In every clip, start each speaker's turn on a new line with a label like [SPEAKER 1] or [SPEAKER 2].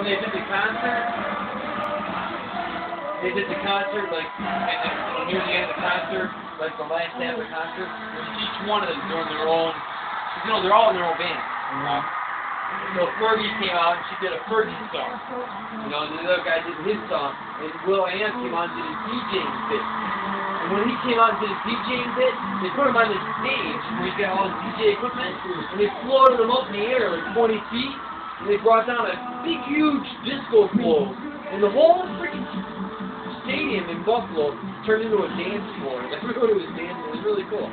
[SPEAKER 1] they did the concert, like, and then, near the end of the concert, like the last half of the concert, each one of them doing their own, they're all in their own band. So Fergie came out and she did a Fergie song. And the other guy did his song, and will.i.am came out and did his DJing bit. And when he came out and did his DJing bit, they put him on this stage where he's got all his DJ equipment, and they floated him up in the air like 20 feet, and they brought down a big, huge disco globe, and the whole freaking stadium in Buffalo turned into a dance floor. Like, everybody was dancing. It was really cool.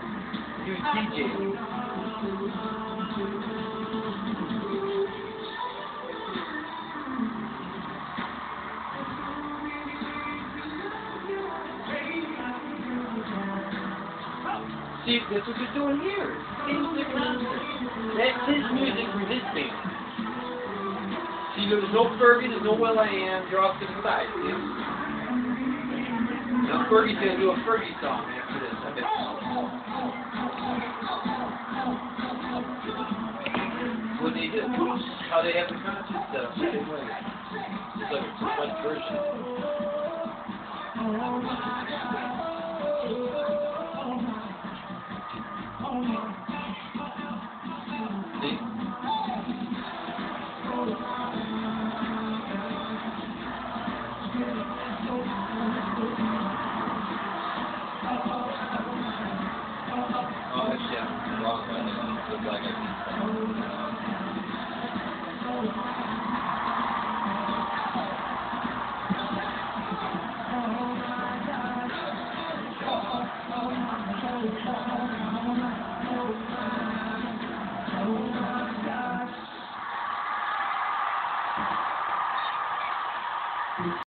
[SPEAKER 1] He was DJing. See, that's what they're doing here. That's his music from his band. See, there's no Fergie, there's no will.i.am, you're off to the side, see? Now Fergie's gonna do a Fergie song after this, I bet. What they do, how they have the concert set up, same way. It's like a one version.